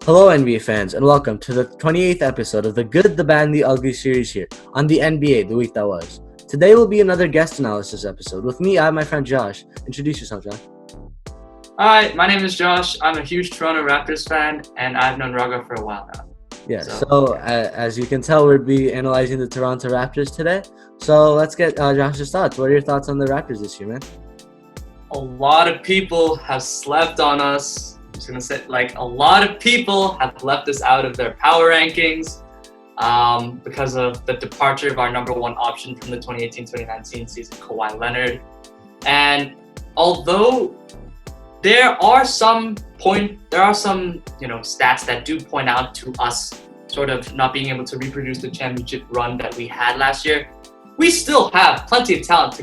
Hello, NBA fans, and welcome to the 28th episode of the Good, the Bad, and the Ugly series here on the NBA, the week that was. Today will be another guest analysis episode. With me, I have my friend Josh. Introduce yourself, Josh. Hi, my name is Josh. I'm a huge Toronto Raptors fan, and I've known Raga for a while now. As you can tell, we'll be analyzing the Toronto Raptors today. So let's get Josh's thoughts. What are your thoughts on the Raptors this year, man? A lot of people have slept on us. I'm just going to say, a lot of people have left us out of their power rankings because of the departure of our number one option from the 2018-2019 season, Kawhi Leonard. And although there are some stats that do point out to us sort of not being able to reproduce the championship run that we had last year, we still have plenty of talent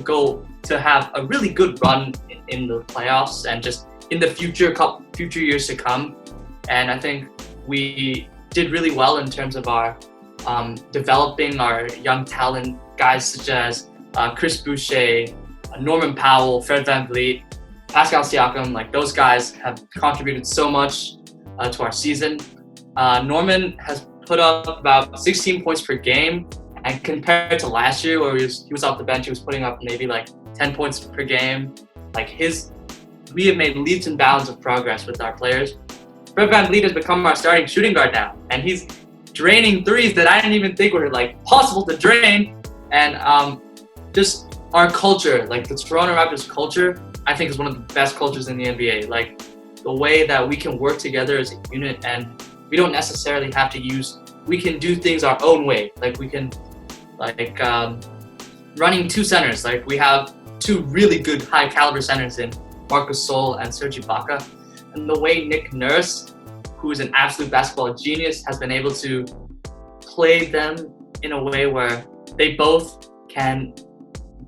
to have a really good run in the playoffs and just in the future years to come. And I think we did really well in terms of our developing our young talent, guys such as Chris Boucher, Norman Powell, Fred VanVleet, Pascal Siakam. Those guys have contributed so much to our season. Norman has put up about 16 points per game, and compared to last year where he was off the bench, he was putting up maybe 10 points per game. We have made leaps and bounds of progress with our players. Fred VanVleet has become our starting shooting guard now, and he's draining threes that I didn't even think were possible to drain. And just our culture, the Toronto Raptors culture, I think is one of the best cultures in the NBA. The way that we can work together as a unit, and we don't necessarily have to we can do things our own way. We can, running two centers. We have two really good high caliber centers in Marcus Sol and Serge Ibaka. And the way Nick Nurse, who is an absolute basketball genius, has been able to play them in a way where they both can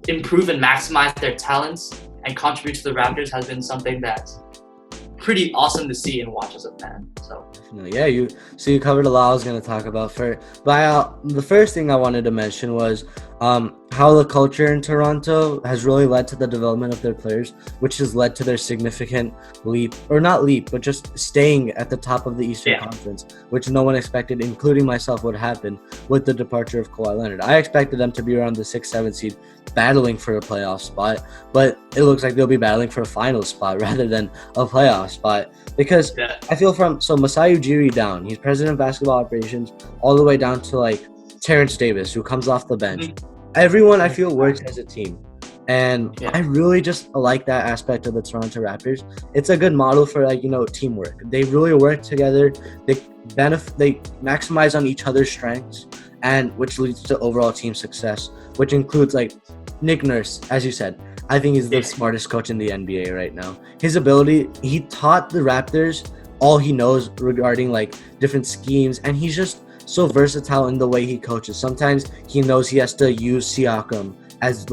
improve and maximize their talents and contribute to the Raptors has been something that's pretty awesome to see and watch as a fan. You covered a lot I was going to talk about. The first thing I wanted to mention was how the culture in Toronto has really led to the development of their players, which has led to their significant but just staying at the top of the Eastern Conference, which no one expected, including myself, would happen with the departure of Kawhi Leonard. I expected them to be around the 6-7 seed, battling for a playoff spot, but it looks like they'll be battling for a final spot rather than a playoff spot. Because I feel Masai Ujiri down, he's president of basketball operations, all the way down to Terrence Davis, who comes off the bench. Everyone I feel works as a team. And I really just like that aspect of the Toronto Raptors. It's a good model for teamwork. They really work together. They maximize on each other's strengths, and which leads to overall team success, which includes Nick Nurse, as you said. I think he's the smartest coach in the NBA right now. His ability, he taught the Raptors all he knows regarding different schemes, and he's just so versatile in the way he coaches. Sometimes he knows he has to use Siakam as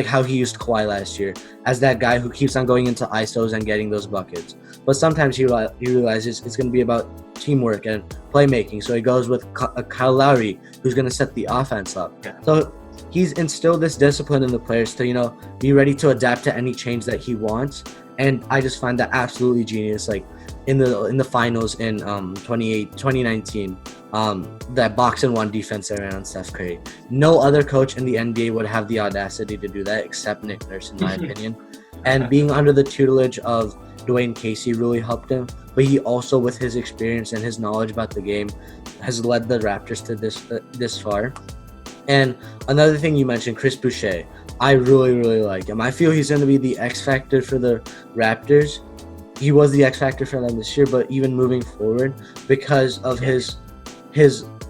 how he used Kawhi last year, as that guy who keeps on going into ISOs and getting those buckets. But sometimes he realizes it's going to be about teamwork and playmaking, so he goes with Kyle Lowry, who's going to set the offense up. So he's instilled this discipline in the players to be ready to adapt to any change that he wants, and I just find that absolutely genius. In the finals in 2019, that box and one defense around Steph Curry. No other coach in the NBA would have the audacity to do that except Nick Nurse, in my opinion. And being under the tutelage of Dwayne Casey really helped him. But he also, with his experience and his knowledge about the game, has led the Raptors to this far. And another thing you mentioned, Chris Boucher. I really, really like him. I feel he's going to be the X factor for the Raptors. He was the X factor for them this year, but even moving forward, because of his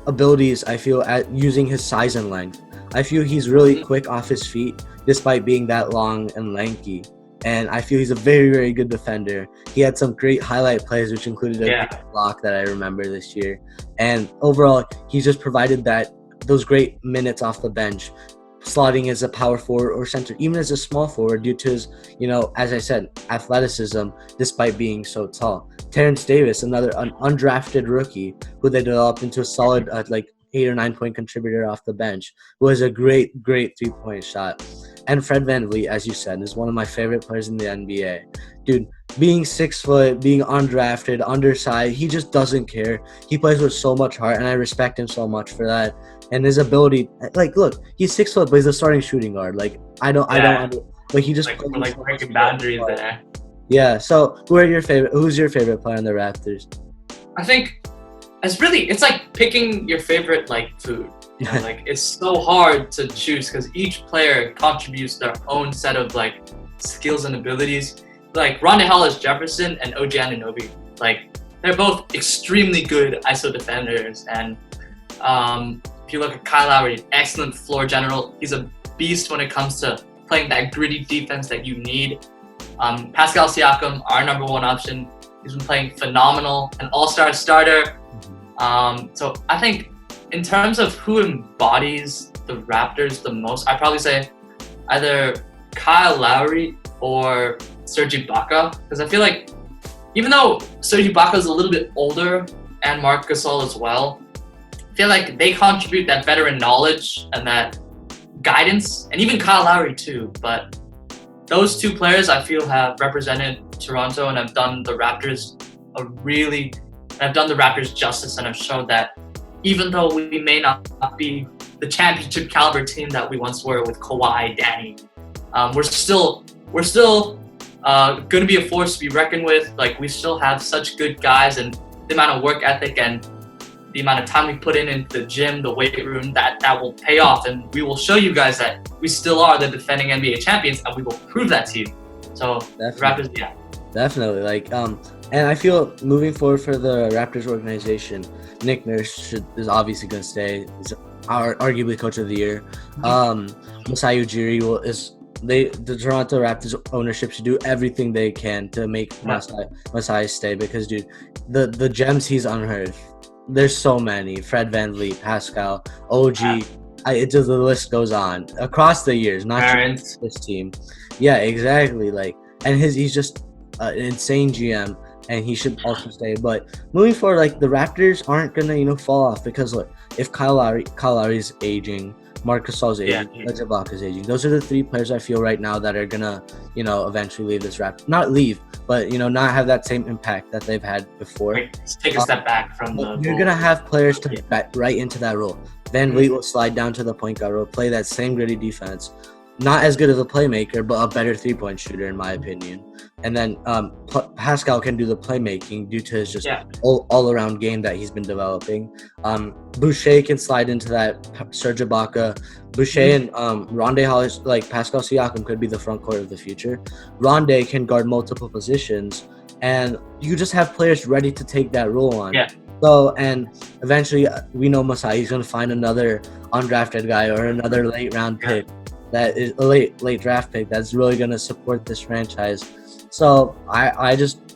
abilities, I feel, at using his size and length. I feel he's really quick off his feet, despite being that long and lanky. And I feel he's a very, very good defender. He had some great highlight plays, which included a block that I remember this year. And overall, he's just provided those great minutes off the bench, slotting as a power forward or center, even as a small forward, due to his, as I said, athleticism, despite being so tall. Terrence Davis, an undrafted rookie, who they developed into a solid 8 or 9 point contributor off the bench, who has a great 3-point shot. And Fred VanVleet, as you said, is one of my favorite players in the NBA. Dude, being 6 foot, being undrafted, undersized, he just doesn't care. He plays with so much heart, and I respect him so much for that. And his ability, like, look, he's 6 foot, but he's a starting shooting guard. Like, I don't, Yeah, but he just like plays we're with like so much breaking boundaries heart. there. Yeah. So, who's your favorite player on the Raptors? I think it's like picking your favorite like food. You know, like it's so hard to choose because each player contributes their own set of like skills and abilities. Like Rondae Hollis Jefferson and OG Anunoby, like they're both extremely good ISO defenders. And if you look at Kyle Lowry, excellent floor general. He's a beast when it comes to playing that gritty defense that you need. Pascal Siakam, our number one option, he's been playing phenomenal, an all-star starter. So I think in terms of who embodies the Raptors the most, I'd probably say either Kyle Lowry or Serge Ibaka, because I feel like even though Serge Ibaka is a little bit older and Marc Gasol as well, I feel like they contribute that veteran knowledge and that guidance, and even Kyle Lowry too. But those two players I feel have represented Toronto and have done the Raptors justice and have shown that even though we may not be the championship caliber team that we once were with Kawhi, Danny, we're still going to be a force to be reckoned with. Like we still have such good guys, and the amount of work ethic and the amount of time we put into the gym, the weight room, that will pay off, and we will show you guys that we still are the defending NBA champions, and we will prove that to you. So Definitely. Raptors, yeah. Definitely. And I feel moving forward for the Raptors organization, Nick Nurse is obviously going to stay. He's arguably coach of the year. Masai Ujiri the Toronto Raptors ownership should do everything they can to make Masai stay, because dude, the gems he's unearthed, there's so many. Fred VanVleet, Pascal, OG, the list goes on across the years, not just this team. Yeah, exactly. And he's just an insane GM, and he should also stay. But moving forward, like the Raptors aren't gonna fall off, because look, if Kyle Lowry's aging, Marc Gasol's aging, Serge Ibaka's aging. Those are the three players I feel right now that are gonna eventually leave this not leave, but not have that same impact that they've had before. Let's take a step back from the. You're gonna have players to bet right into that role. VanVleet will slide down to the point guard role, play that same gritty defense. Not as good of a playmaker, but a better three-point shooter, in my opinion. And then Pascal can do the playmaking due to his just all-around game that he's been developing. Boucher can slide into that Serge Ibaka. Boucher and Rondae Hollis, like Pascal Siakam, could be the front court of the future. Rondae can guard multiple positions, and you just have players ready to take that role on. Yeah. So, and eventually, we know Masai's going to find another undrafted guy or another late-round pick. That is a late draft pick that's really going to support this franchise. So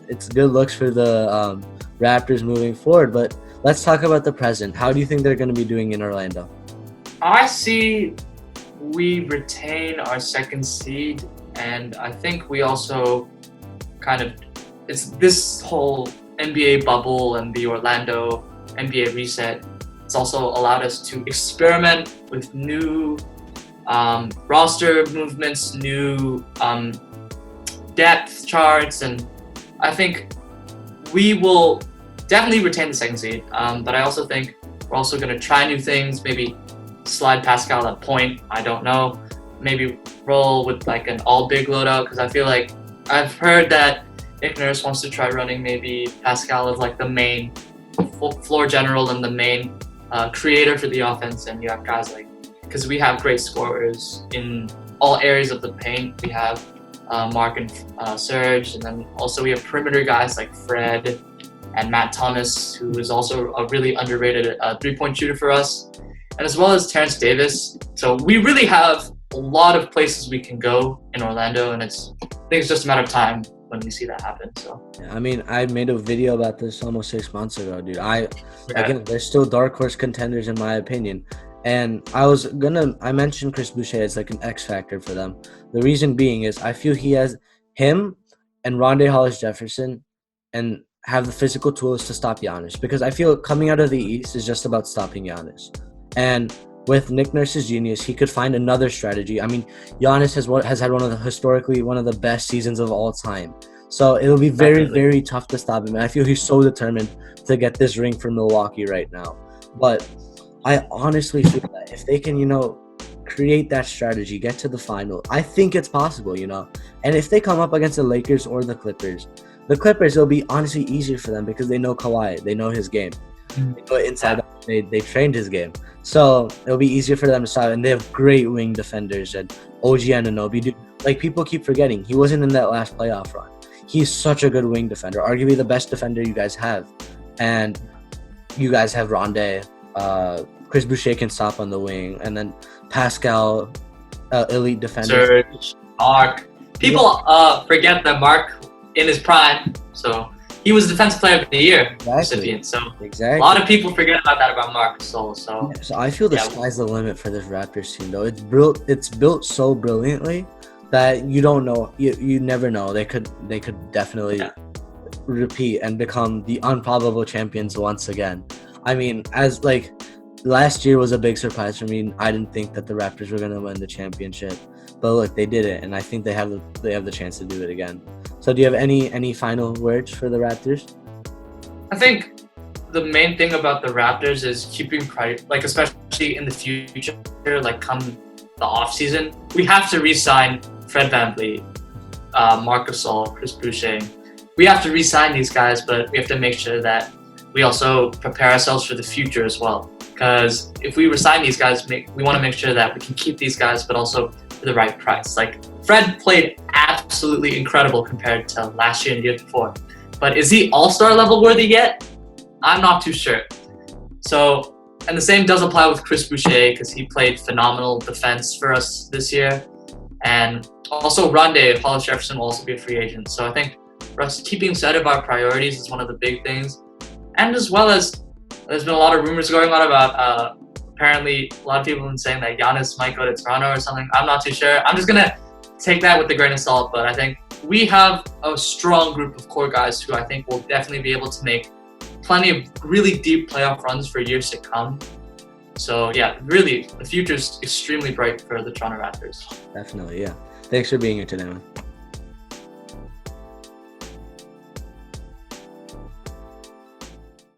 it's good looks for the Raptors moving forward. But let's talk about the present. How do you think they're going to be doing in Orlando? I see we retain our second seed, and I think we also it's this whole NBA bubble and the Orlando NBA reset. It's also allowed us to experiment with new roster movements, new depth charts, and I think we will definitely retain the second seed. But I also think we're also going to try new things, maybe slide Pascal at point, I don't know, maybe roll with like an all big loadout, because I feel like I've heard that Nick Nurse wants to try running maybe Pascal as like the main floor general and the main creator for the offense, and you have guys like, because we have great scorers in all areas of the paint. We have Mark and Serge, and then also we have perimeter guys like Fred and Matt Thomas, who is also a really underrated three-point shooter for us, and as well as Terrence Davis. So we really have a lot of places we can go in Orlando, and I think it's just a matter of time when we see that happen. So yeah, I mean, I made a video about this almost 6 months ago, dude. Again, they're still dark horse contenders in my opinion. And I mentioned Chris Boucher as like an X factor for them. The reason being is I feel he has him and Rondae Hollis Jefferson and have the physical tools to stop Giannis, because I feel coming out of the East is just about stopping Giannis. And with Nick Nurse's genius, he could find another strategy. I mean, Giannis has had historically one of the best seasons of all time. So it'll be very, Definitely. very tough to stop him. And I feel he's so determined to get this ring for Milwaukee right now. But I honestly feel that if they can, create that strategy, get to the final, I think it's possible. And if they come up against the Lakers or the Clippers, it'll be honestly easier for them because they know Kawhi, they know his game. They know it inside out. They trained his game. So it'll be easier for them to stop. And they have great wing defenders and OG Anunoby. Dude, like, people keep forgetting, he wasn't in that last playoff run. He's such a good wing defender, arguably the best defender you guys have. And you guys have Rondé. Chris Boucher can stop on the wing. And then Pascal, elite defender. Serge, Mark. People forget that Mark in his prime, so he was Defensive Player of the Year recipient. So a lot of people forget about that about Marc Gasol. So So I feel the sky's the limit for this Raptors team, though. It's built so brilliantly that you don't know, you never know. They could definitely repeat and become the unprobable champions once again. I mean, as like last year was a big surprise for me. I didn't think that the Raptors were gonna win the championship, but look, they did it, and I think they have the chance to do it again. So, do you have any final words for the Raptors? I think the main thing about the Raptors is keeping like especially in the future, like come the off season, we have to re-sign Fred VanVleet, Marc Gasol, Chris Boucher. We have to re-sign these guys, but we have to make sure that we also prepare ourselves for the future as well. Because if we resign these guys, we want to make sure that we can keep these guys, but also for the right price. Like, Fred played absolutely incredible compared to last year and the year before. But is he all-star level worthy yet? I'm not too sure. So, and the same does apply with Chris Boucher because he played phenomenal defense for us this year. And also Rondé, Hollis Jefferson will also be a free agent. So I think for us, keeping set of our priorities is one of the big things. And as well as there's been a lot of rumors going on about apparently a lot of people have been saying that Giannis might go to Toronto or something. I'm not too sure. I'm just going to take that with a grain of salt. But I think we have a strong group of core guys who I think will definitely be able to make plenty of really deep playoff runs for years to come. So yeah, really, the future is extremely bright for the Toronto Raptors. Definitely, yeah. Thanks for being here today, man.